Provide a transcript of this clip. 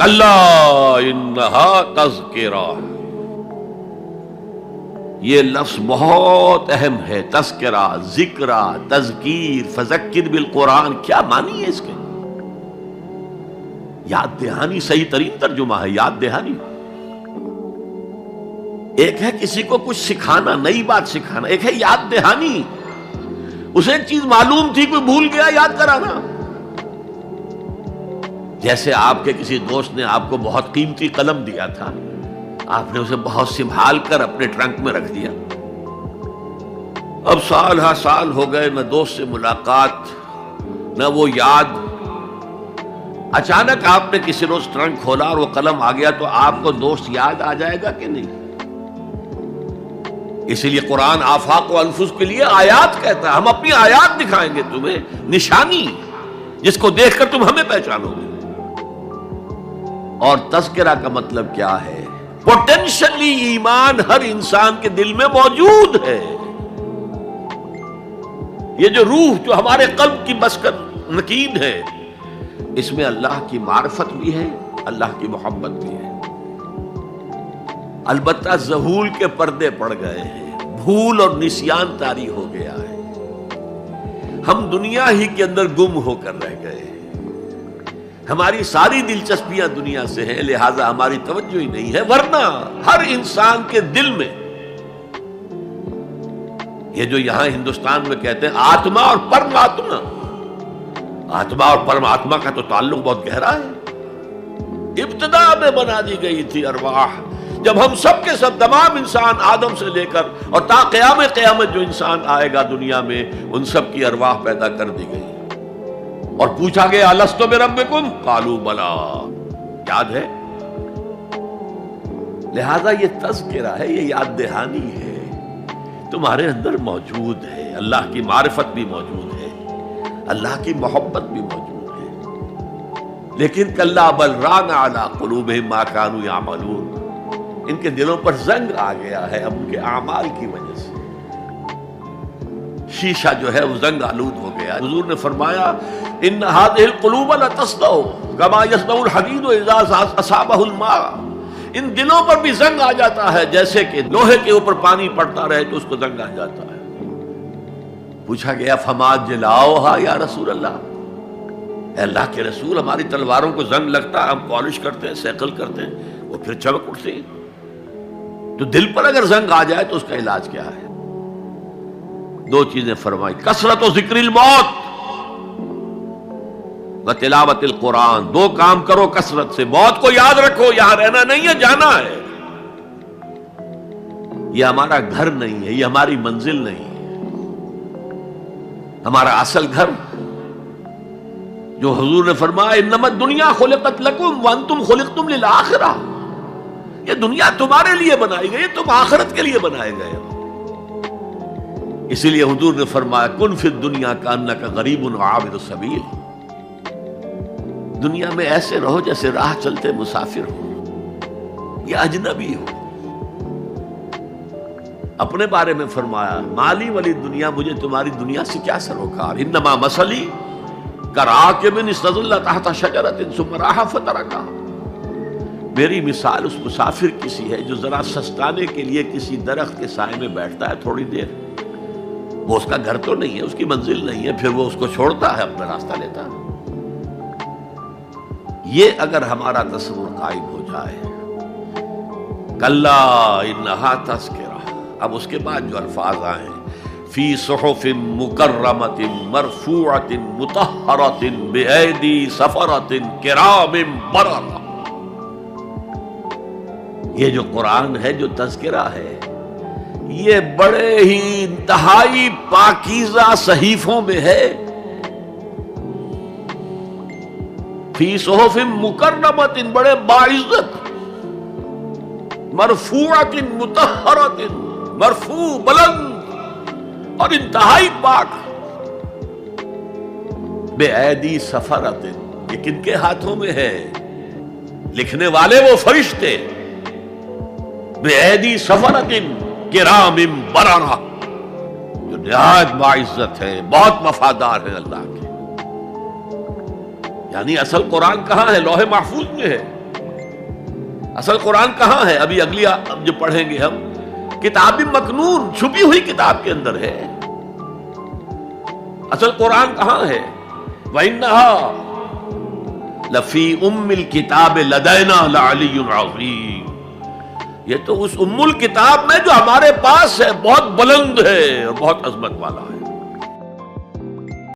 کلا انہا تذکرہ، یہ لفظ بہت اہم ہے، تذکرہ، ذکرہ، تذکیر، فذکر بالقرآن، کیا معنی ہے اس کے؟ یاد دہانی صحیح ترین ترجمہ ہے، یاد دہانی۔ ایک ہے کسی کو کچھ سکھانا، نئی بات سکھانا، ایک ہے یاد دہانی، اسے ایک چیز معلوم تھی کوئی بھول گیا، یاد کرانا۔ جیسے آپ کے کسی دوست نے آپ کو بہت قیمتی قلم دیا تھا، آپ نے اسے بہت سنبھال کر اپنے ٹرنک میں رکھ دیا، اب سال ہا سال ہو گئے، نہ دوست سے ملاقات نہ وہ یاد، اچانک آپ نے کسی روز ٹرنک کھولا اور وہ قلم آ گیا، تو آپ کو دوست یاد آ جائے گا کہ نہیں؟ اسی لیے قرآن آفاق و انفس کے لیے آیات کہتا ہے، ہم اپنی آیات دکھائیں گے تمہیں، نشانی جس کو دیکھ کر تم ہمیں پہچانو گے۔ اور تذکرہ کا مطلب کیا ہے؟ پوٹینشلی ایمان ہر انسان کے دل میں موجود ہے، یہ جو روح جو ہمارے قلب کی مسکن نکین ہے، اس میں اللہ کی معرفت بھی ہے، اللہ کی محبت بھی ہے، البتہ ذہول کے پردے پڑ گئے ہیں، بھول اور نسیان طاری ہو گیا ہے، ہم دنیا ہی کے اندر گم ہو کر رہ گئے ہیں، ہماری ساری دلچسپیاں دنیا سے ہیں، لہذا ہماری توجہ ہی نہیں ہے، ورنہ ہر انسان کے دل میں یہ جو یہاں ہندوستان میں کہتے ہیں آتما اور پرماتما، آتما اور پرماتما کا تو تعلق بہت گہرا ہے، ابتدا میں بنا دی گئی تھی ارواح، جب ہم سب کے سب تمام انسان آدم سے لے کر اور تا قیامت جو انسان آئے گا دنیا میں، ان سب کی ارواح پیدا کر دی گئی، اور پوچھا گیا الستو بربکم قالوا بلا، یاد ہے؟ لہذا یہ تذکرہ ہے، یہ یاد دہانی ہے، تمہارے اندر موجود ہے، اللہ کی معرفت بھی موجود ہے، اللہ کی محبت بھی موجود ہے، لیکن کلا بل ران علی قلوبہم ما کانوا یعملون، ان کے دلوں پر زنگ آ گیا ہے اب ان کے اعمال کی وجہ سے، شیشہ جو ہے وہ زنگ آلود ہو گیا۔ حضور نے فرمایا ان هذه القلوب لتصدع كما يصدع الحديد اذا اصابه الماء، ان دلوں پر بھی زنگ آ جاتا ہے جیسے کہ لوہے کے اوپر پانی پڑتا رہے تو اس کو زنگ آ جاتا ہے۔ پوچھا گیا فما جلاؤها یا رسول اللہ، اے اللہ کے رسول ہماری تلواروں کو زنگ لگتا ہے، ہم پالش کرتے ہیں، سیکل کرتے ہیں، وہ پھر چمک اٹھتی ہیں، تو دل پر اگر زنگ آ جائے تو اس کا علاج کیا ہے؟ دو چیزیں فرمائی، کثرت و ذکر الموت و تلاوت القرآن، دو کام کرو کثرت سے، موت کو یاد رکھو، یہاں رہنا نہیں ہے، جانا ہے، یہ ہمارا گھر نہیں ہے، یہ ہماری منزل نہیں ہے، ہمارا اصل گھر جو حضور نے فرمایا انما الدنیا خلقت لکم وانتم خلقتم للآخرہ، یہ دنیا تمہارے لیے بنائی گئی، تم آخرت کے لیے بنائے گئے ہو، اسی لیے حضور نے فرمایا کن فی الدنیا کانک غریب وعابر السبیل، دنیا میں ایسے رہو جیسے راہ چلتے مسافر ہو یا اجنبی ہو۔ اپنے بارے میں فرمایا مالی ولی دنیا، مجھے تمہاری دنیا سے کیا سروکار، انما مثلی کراکب استظل تحت شجرۃ ثم راح فترکھا، میری مثال اس مسافر کی سی ہے جو ذرا سستانے کے لیے کسی درخت کے سائے میں بیٹھتا ہے تھوڑی دیر، وہ اس کا گھر تو نہیں ہے، اس کی منزل نہیں ہے، پھر وہ اس کو چھوڑتا ہے، اپنا راستہ لیتا ہے۔ یہ اگر ہمارا تصور قائم ہو جائے، کلا انہا تذکرہ، اب اس کے بعد جو الفاظ آئے فی صحف مکرمۃ مرفوعۃ مطہرۃ بایدی سفرۃ کرام بررہ، یہ جو قرآن ہے، جو تذکرہ ہے، یہ بڑے ہی انتہائی پاکیزہ صحیفوں میں ہے، فی صحف مکرمۃ، بڑے باعزت، مرفوعۃ مطہرۃ، مرفوع بلند اور انتہائی پاک، بے ایدی سفرۃ، یہ کن کے ہاتھوں میں ہے؟ لکھنے والے وہ فرشتے، بے ایدی سفرۃ کرام بررہ، جو نہایت باعزت ہے، بہت وفادار ہے اللہ کے۔ یعنی اصل قرآن کہاں ہے؟ لوح محفوظ میں ہے، اصل قرآن کہاں ہے؟ ابھی اگلی اب جو پڑھیں گے ہم، کتاب مکنون، چھپی ہوئی کتاب کے اندر ہے۔ اصل قرآن کہاں ہے؟ وَإِنَّهَا لَفِي أُمِّ الْكِتَابِ لَدَيْنَا لَعَلِيٌّ عَظِيمٌ، یہ تو اس ام الکتاب میں جو ہمارے پاس ہے بہت بلند ہے اور بہت عظمت والا ہے۔